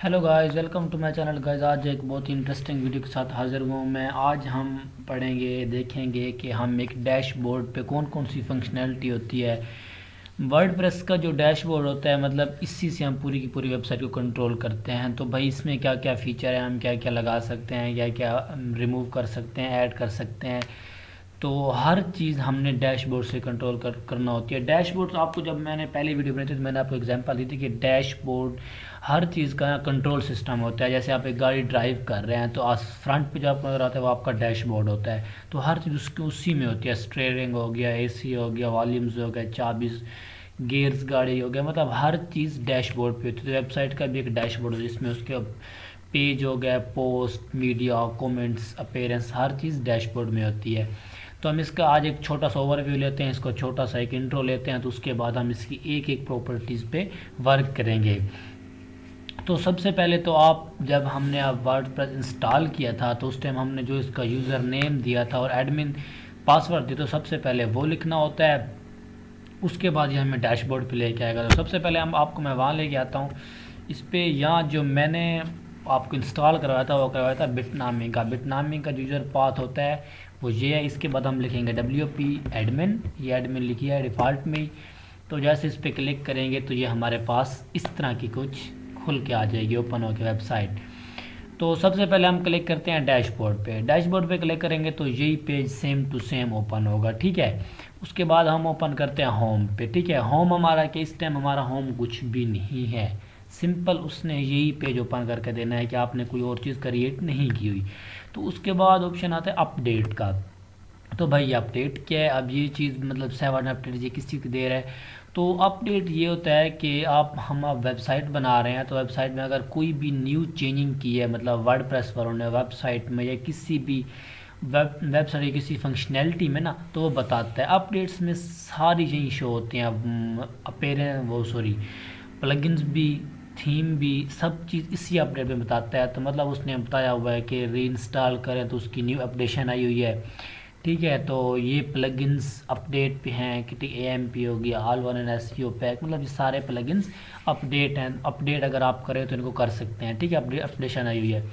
Hello guys, welcome to my channel guys. आज एक बहुत ही इंटरेस्टिंग वीडियो के साथ हाजिर हुआ हूँ मैं। आज हम पढ़ेंगे, देखेंगे कि हम एक डैशबोर्ड पे कौन कौन सी फंक्शनैलिटी होती है। वर्डप्रेस का जो डैशबोर्ड होता है, मतलब इसी से हम पूरी की पूरी वेबसाइट को कंट्रोल करते हैं। तो भाई इसमें क्या क्या फ़ीचर है, हम क्या क्या लगा सकते हैं, क्या क्या रिमूव कर सकते हैं, ऐड कर सकते हैं। तो हर चीज़ हमने डैशबोर्ड से कंट्रोल करना होती है। डैशबोर्ड आपको, जब मैंने पहली वीडियो बनाई थी तो मैंने आपको एग्जांपल दी थी कि डैशबोर्ड हर चीज़ का कंट्रोल सिस्टम होता है। जैसे आप एक गाड़ी ड्राइव कर रहे हैं तो आज फ्रंट पे जो आपको नज़र आता है वो आपका डैशबोर्ड होता है। तो हर चीज़ उसकी उसी में होती है। स्टीयरिंग हो गया, एसी हो गया, वॉल्यूम्स हो गया, चाबी, गियर्स गाड़ी हो गया, मतलब हर चीज़ डैशबोर्ड पे होती है। तो वेबसाइट का भी एक डैशबोर्ड है जिसमें उसके पेज हो गया, पोस्ट, मीडिया, कमेंट्स, अपीयरेंस, हर चीज़ डैशबोर्ड में होती है। तो हम इसका आज एक छोटा सा ओवरव्यू लेते हैं, इसको छोटा सा एक इंट्रो लेते हैं, तो उसके बाद हम इसकी एक एक प्रॉपर्टीज़ पे वर्क करेंगे। तो सबसे पहले तो आप, जब हमने आप वर्डप्रेस इंस्टॉल किया था तो उस टाइम हमने जो इसका यूज़र नेम दिया था और एडमिन पासवर्ड दिया, तो सबसे पहले वो लिखना होता है। उसके बाद ये हमें डैशबोर्ड पे लेके आएगा। तो सबसे पहले हम आपको, मैं वहाँ लेके आता हूँ इस पे। यहाँ जो मैंने आपको इंस्टॉल करवाया था वो करवाया था बिटनामी का। बिटनामी का जो यूज़र पाथ होता है वो ये है। इसके बाद हम लिखेंगे WP एडमिन, ये एडमिन लिखिए है डिफ़ॉल्ट में ही। तो जैसे इस पर क्लिक करेंगे तो ये हमारे पास इस तरह की कुछ खुल के आ जाएगी, ओपन होकर वेबसाइट। तो सबसे पहले हम क्लिक करते हैं डैशबोर्ड पे। डैशबोर्ड पे क्लिक करेंगे तो यही page same to same open होगा, ठीक है। उसके बाद हम ओपन करते हैं होम पे, ठीक है। होम हमारा, कि इस टाइम हमारा होम कुछ भी नहीं है, सिंपल उसने यही पेज ओपन करके देना है कि आपने कोई और चीज़ क्रिएट नहीं की हुई। तो उसके बाद ऑप्शन आता है अपडेट का। तो भाई अपडेट क्या है, अब ये चीज़ मतलब 7 अपडेट ये किस चीज़ की दे रहा है। तो अपडेट ये होता है कि आप वेबसाइट बना रहे हैं, तो वेबसाइट में अगर कोई भी न्यू चेंजिंग की है, मतलब वर्डप्रेस वालों ने वेबसाइट में या किसी भी वेबसाइट या किसी फंक्शनैलिटी में ना, तो वो बताता है। अपडेट्स में सारी चीज़ें शो होती हैं, अपेरेंस वो सॉरी प्लगइन्स भी, थीम भी, सब चीज़ इसी अपडेट में बताता है। तो मतलब उसने बताया हुआ है कि री इंस्टॉल करें तो उसकी न्यू अपडेशन आई हुई है, ठीक है। तो ये प्लगइन्स अपडेट पे हैं कि AMP हो गया, all one and SEO pack, मतलब ये सारे प्लगइन्स अपडेट हैं। अपडेट अगर आप करें तो इनको कर सकते हैं, ठीक है। अपडेशन आई हुई है।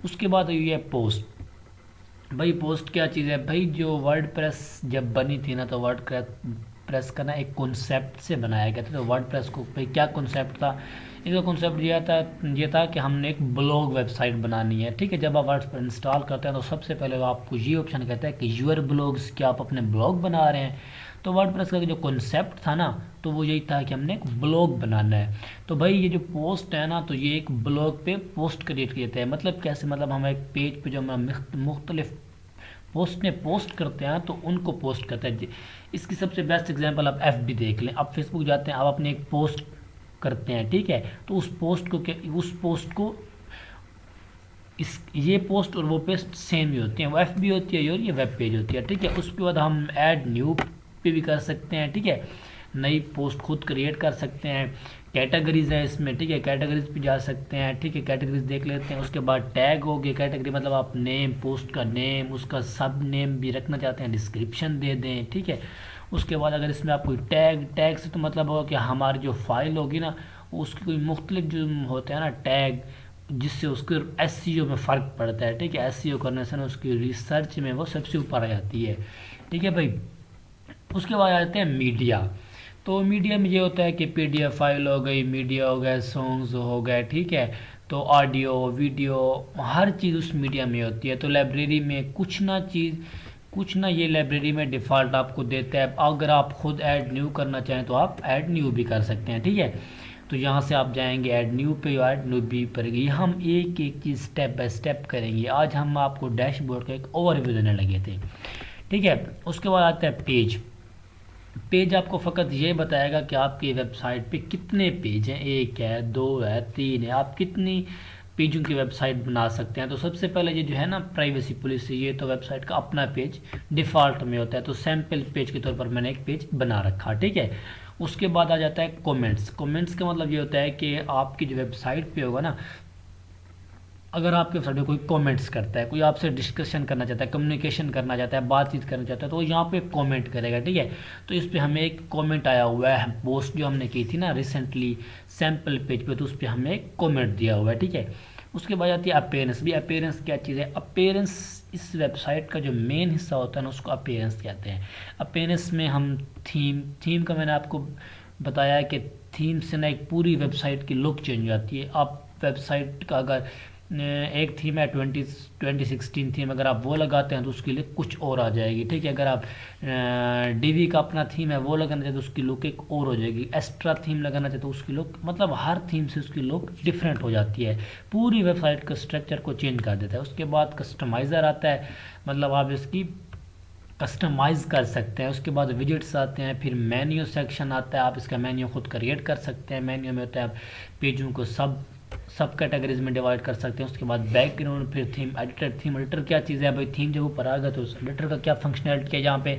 उसके बाद आई हुई है पोस्ट। भाई पोस्ट क्या चीज़ है भाई, जो वर्डप्रेस जब बनी थी ना, तो वर्डप्रेस का ना एक कॉन्सेप्ट से बनाया गया था। तो वर्डप्रेस को भाई क्या कॉन्सेप्ट था, इसका कॉन्सेप्ट ये था कि हमने एक ब्लॉग वेबसाइट बनानी है, ठीक है। जब आप वर्डप्रेस इंस्टॉल करते हैं तो सबसे पहले वो आपको ये ऑप्शन कहता है कि यूर ब्लॉग्स, क्या आप अपने ब्लॉग बना रहे हैं। तो वर्डप्रेस का जो कॉन्सेप्ट था ना, तो वो यही था कि हमने एक ब्लॉग बनाना है। तो भाई ये जो पोस्ट है ना, तो ये एक ब्लॉग पे पोस्ट क्रिएट किए थे। मतलब कैसे, मतलब हम एक पेज पे जो हम मुख्तलिफ पोस्ट में पोस्ट करते हैं तो उनको पोस्ट करते हैं। इसकी सबसे बेस्ट एग्जांपल आप FB देख लें। आप फेसबुक जाते हैं, आप अपने एक पोस्ट करते हैं, ठीक है। तो उस पोस्ट को इस ये पोस्ट और वो पेस्ट सेम ही होती हैं। वो FB होती है और ये वेब पेज होती है, ठीक है। उसके बाद हम ऐड न्यू पे भी कर सकते हैं, ठीक है। नई पोस्ट खुद क्रिएट कर सकते हैं। कैटेगरीज है इसमें, ठीक है, कैटेगरीज पे जा सकते हैं, ठीक है। कैटेगरीज देख लेते हैं। उसके बाद टैग हो गए। कैटेगरी मतलब आप नेम, पोस्ट का नेम, उसका सब नेम भी रखना चाहते हैं, डिस्क्रिप्शन दे दें, ठीक है। उसके बाद अगर इसमें आप कोई टैग से तो मतलब होगा कि हमारी जो फाइल होगी ना, उसकी कोई मुख्तलिफ जो होते हैं ना टैग, जिससे उसके SEO में फ़र्क पड़ता है, ठीक है। SEO करने से ना उसकी रिसर्च में वो सबसे ऊपर आ जाती है, ठीक है भाई। उसके बाद आ जाते हैं मीडिया। तो मीडिया में ये होता है कि PDF फाइल हो गई, मीडिया हो गया, सॉन्ग्स हो गए, ठीक है। तो ऑडियो, वीडियो, हर चीज़ उस मीडिया में होती है। तो लाइब्रेरी में कुछ ना ये लाइब्रेरी में डिफ़ॉल्ट आपको देता है। अगर आप खुद ऐड न्यू करना चाहें तो आप ऐड न्यू भी कर सकते हैं, ठीक है। तो यहाँ से आप जाएंगे ऐड न्यू पे, ऐड न्यू भी पड़ेगी। हम एक एक चीज़ स्टेप बाय स्टेप करेंगे। आज हम आपको डैशबोर्ड का एक ओवरव्यू देने लगे थे, ठीक है। उसके बाद आता है पेज। पेज आपको फ़कत ये बताएगा कि आपकी वेबसाइट पे कितने पेज हैं, 1 है, 2 है, 3 है, आप कितनी पेजों की वेबसाइट बना सकते हैं। तो सबसे पहले ये जो है ना प्राइवेसी पॉलिसी, ये तो वेबसाइट का अपना पेज डिफ़ॉल्ट में होता है। तो सैम्पल पेज के तौर पर मैंने एक पेज बना रखा, ठीक है। उसके बाद आ जाता है कमेंट्स। कमेंट्स का मतलब ये होता है कि आपकी जो वेबसाइट पे होगा ना, अगर आपके वेबसाइट में कोई कमेंट्स करता है, कोई आपसे डिस्कशन करना चाहता है, कम्युनिकेशन करना चाहता है, बातचीत करना चाहता है, तो वो यहाँ पे कमेंट करेगा, ठीक है। तो इस पर हमें एक कमेंट आया हुआ है, पोस्ट जो हमने की थी ना रिसेंटली सैम्पल पेज पे, तो उस पर हमें एक कमेंट दिया हुआ है, ठीक है। उसके बाद आती है अपीयरेंस। भी अपीयरेंस क्या चीज़ है? अपीयरेंस इस वेबसाइट का जो मेन हिस्सा होता है ना, उसको अपीयरेंस कहते हैं। अपीयरेंस में हम थीम का मैंने आपको बताया कि थीम से ना एक पूरी वेबसाइट की लुक चेंज हो जाती है। आप वेबसाइट का अगर एक थीम है 2016 थीम, अगर आप वो लगाते हैं तो उसके लिए कुछ और आ जाएगी, ठीक है। अगर आप डीवी का अपना थीम है वो लगाना चाहते तो उसकी लुक एक और हो जाएगी। एक्स्ट्रा थीम लगाना चाहते तो उसकी लुक, मतलब हर थीम से उसकी लुक डिफरेंट हो जाती है, पूरी वेबसाइट का स्ट्रक्चर को चेंज कर देता है। उसके बाद कस्टमाइज़र आता है, मतलब आप इसकी कस्टमाइज़ कर सकते हैं। उसके बाद विजिट्स आते हैं, फिर मेन्यू सेक्शन आता है, आप इसका मेन्यू खुद क्रिएट कर सकते हैं। मेन्यू में होता है आप पेजों को सब कैटेगरीज में डिवाइड कर सकते हैं। उसके बाद बैकग्राउंड, फिर थीम एडिटर। थीम एडिटर क्या चीज़ है भाई? थीम जब ऊपर आ गया तो उस एडिटर का क्या फंक्शनैलिटी है यहाँ पे?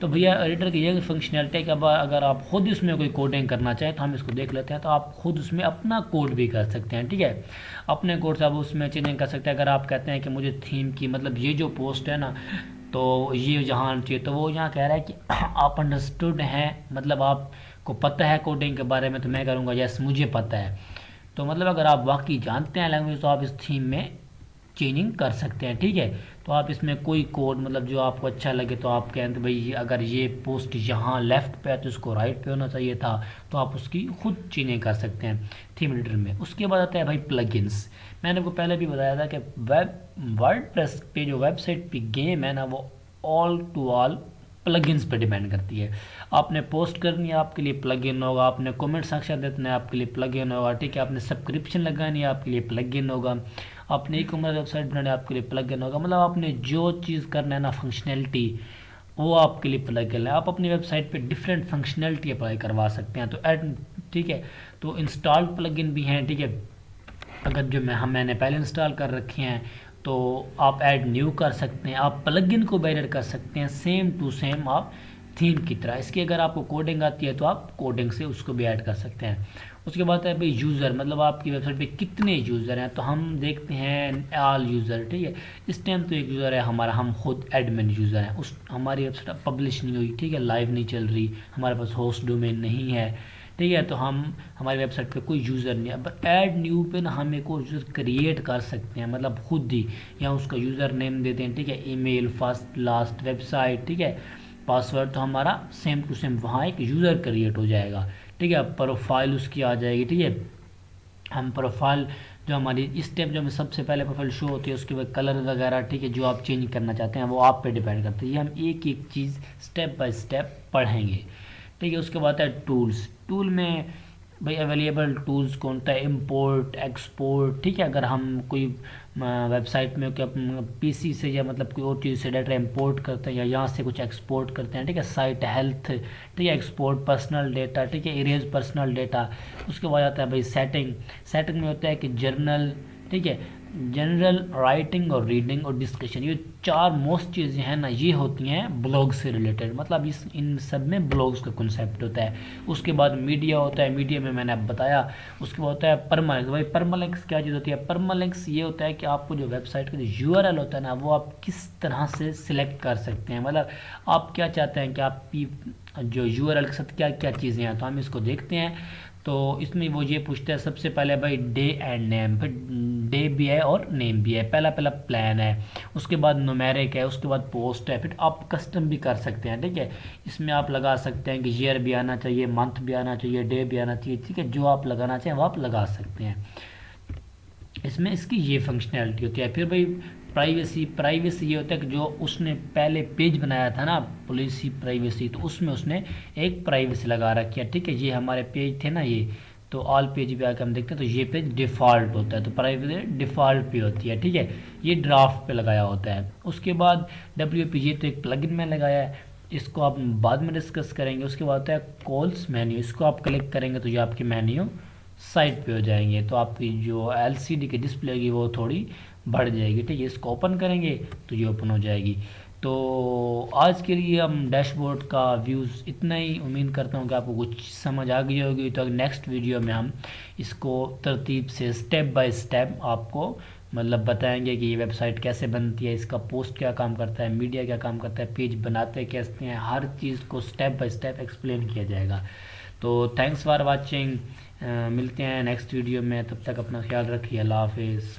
तो भैया एडिटर की ये फंक्शनैलिटी है कि अब अगर आप खुद इसमें कोई कोडिंग करना चाहें तो हम इसको देख लेते हैं। तो आप खुद उसमें अपना कोड भी कर सकते हैं, ठीक है। अपने कोड से आप उसमें चेंजिंग कर सकते हैं। अगर आप कहते हैं कि मुझे थीम की, मतलब ये जो पोस्ट है ना, तो ये जहाँ चाहिए, तो वो यहाँ कह रहा है कि आप अंडरस्टूड हैं, मतलब आपको पता है कोडिंग के बारे में। तो मैं करूँगा यस मुझे पता है। तो मतलब अगर आप वाकई जानते हैं लैंग्वेज तो आप इस थीम में चेंजिंग कर सकते हैं, ठीक है। तो आप इसमें कोई कोड, मतलब जो आपको अच्छा लगे, तो आप कहें तो भाई अगर ये पोस्ट यहाँ लेफ़्ट पे है तो इसको राइट पे होना चाहिए था, तो आप उसकी खुद चेंजिंग कर सकते हैं थीम एडिटर में। उसके बाद आता है भाई प्लगइन्स। मैंने आपको पहले भी बताया था कि वर्डप्रेस पे जो वेबसाइट पे गेम है ना, वो ऑल टू ऑल प्लगइन्स पे डिपेंड करती है। आपने पोस्ट करनी है, आपके लिए प्लगइन होगा। आपने कमेंट सेक्शन देना है, आपके लिए प्लगइन होगा, ठीक है। आपने सब्सक्रिप्शन लगानी है, आपके लिए प्लगइन होगा। आपने ई-कॉमर्स वेबसाइट बनानी है, आपके लिए प्लगइन होगा। मतलब आपने जो चीज़ करना है ना फंक्शनैलिटी, वो आपके लिए प्लगइन है। आप अपनी वेबसाइट पे डिफरेंट फंक्शनैलिटी अप्लाई करवा सकते हैं। तो ऐड, ठीक है, तो इंस्टॉल्ड प्लगइन भी हैं, ठीक है। अगर जो मैंने पहले इंस्टॉल कर रखे हैं तो आप ऐड न्यू कर सकते हैं। आप प्लगइन को भी ऐड कर सकते हैं सेम टू सेम आप थीम की तरह। इसकी अगर आपको कोडिंग आती है तो आप कोडिंग से उसको भी ऐड कर सकते हैं। उसके बाद है भाई यूज़र, मतलब आपकी वेबसाइट पे कितने यूज़र हैं। तो हम देखते हैं ऑल यूज़र, ठीक है। इस टाइम तो एक यूज़र है हमारा, हम खुद एडमिन यूज़र हैं। उस हमारी वेबसाइट पब्लिश नहीं हुई, ठीक है, लाइव नहीं चल रही, हमारे पास होस्ट डोमेन नहीं है, ठीक है। तो हम हमारी वेबसाइट पे कोई यूज़र नहीं है। बट ऐड न्यू पे ना हम एक और यूज़र क्रिएट कर सकते हैं, मतलब खुद ही, या उसका यूज़र नेम देते हैं, ठीक है, ईमेल, फर्स्ट लास्ट, वेबसाइट, ठीक है, पासवर्ड। तो हमारा सेम टू सेम वहाँ एक यूज़र क्रिएट हो जाएगा, ठीक है। प्रोफाइल उसकी आ जाएगी, ठीक है। हम प्रोफाइल जो हमारी इस टाइप जो हमें सबसे पहले प्रोफाइल शो होती है, उसके बाद कलर वगैरह, ठीक है, जो आप चेंज करना चाहते हैं वो आप पे डिपेंड करते हैं। ये हम एक एक चीज़ स्टेप बाय स्टेप पढ़ेंगे, ठीक है। उसके बाद है टूल्स। टूल में भाई अवेलेबल टूल्स कौन सा है? इंपोर्ट, एक्सपोर्ट, ठीक है। अगर हम कोई वेबसाइट में क्या पीसी से या मतलब कोई और चीज़ से डाटा इंपोर्ट करते हैं या यहाँ से कुछ एक्सपोर्ट करते हैं, ठीक है। साइट हेल्थ, ठीक है, एक्सपोर्ट पर्सनल डेटा, ठीक है, इरेज पर्सनल डेटा। उसके बाद आता है भाई सेटिंग। सेटिंग में होता है कि जर्नल, ठीक है, जनरल, राइटिंग और रीडिंग और डिस्कशन। ये चार मोस्ट चीज़ें हैं ना, ये होती हैं ब्लॉग से रिलेटेड, मतलब इस इन सब में ब्लॉग्स का कॉन्सेप्ट होता है। उसके बाद मीडिया होता है, मीडिया में मैंने अब बताया। उसके बाद होता है परमालिंक्स। भाई परमालिंक्स क्या चीज़ होती है? परमालिंक्स ये होता है कि आपको जो वेबसाइट का जो यूआरएल होता है ना, वो आप किस तरह से सिलेक्ट कर सकते हैं, मतलब आप क्या चाहते हैं कि आपकी जो यूआरएल के साथ क्या क्या चीज़ें हैं। तो हम इसको देखते हैं। तो इसमें वो ये पूछता है सबसे पहले भाई डे एंड नेम, फिर डे भी है और नेम भी है, पहला पहला प्लान है। उसके बाद न्यूमेरिक है, उसके बाद पोस्ट है, फिर आप कस्टम भी कर सकते हैं, ठीक है। इसमें आप लगा सकते हैं कि ईयर भी आना चाहिए, मंथ भी आना चाहिए, डे भी आना चाहिए, ठीक है। जो आप लगाना चाहें वो आप लगा सकते हैं। इसमें इसकी ये फंक्शनैलिटी होती है। फिर भाई प्राइवेसी। प्राइवेसी ये होता है कि जो उसने पहले पेज बनाया था ना पॉलिसी प्राइवेसी, तो उसमें उसने एक प्राइवेसी लगा रखी है, ठीक है। ये हमारे पेज थे ना, ये तो ऑल पेज पे आकर हम देखते हैं तो ये पेज डिफ़ॉल्ट होता है, तो प्राइवेसी डिफ़ॉल्ट पे होती है, ठीक है। ये ड्राफ्ट पे लगाया होता है। उसके बाद WP, ये तो एक प्लगइन में लगाया है, इसको आप बाद में डिस्कस करेंगे। उसके बाद होता है कॉल्स मेन्यू, इसको आप क्लिक करेंगे तो ये आपकी मेन्यू साइड पे हो जाएंगे, तो आपकी जो LCD की डिस्प्ले होगी वो थोड़ी बढ़ जाएगी, ठीक है। इसको ओपन करेंगे तो ये ओपन हो जाएगी। तो आज के लिए हम डैशबोर्ड का व्यूज़ इतना ही। उम्मीद करता हूँ कि आपको कुछ समझ आ गई होगी। तो नेक्स्ट वीडियो में हम इसको तरतीब से स्टेप बाय स्टेप आपको मतलब बताएंगे कि ये वेबसाइट कैसे बनती है, इसका पोस्ट क्या काम करता है, मीडिया क्या काम करता है, पेज बनाते कैसे हैं, हर चीज़ को स्टेप बाय स्टेप एक्सप्लेन किया जाएगा। तो थैंक्स फॉर वाचिंग, मिलते हैं नेक्स्ट वीडियो में, तब तक अपना ख्याल रखिए, अल्लाह हाफिज़।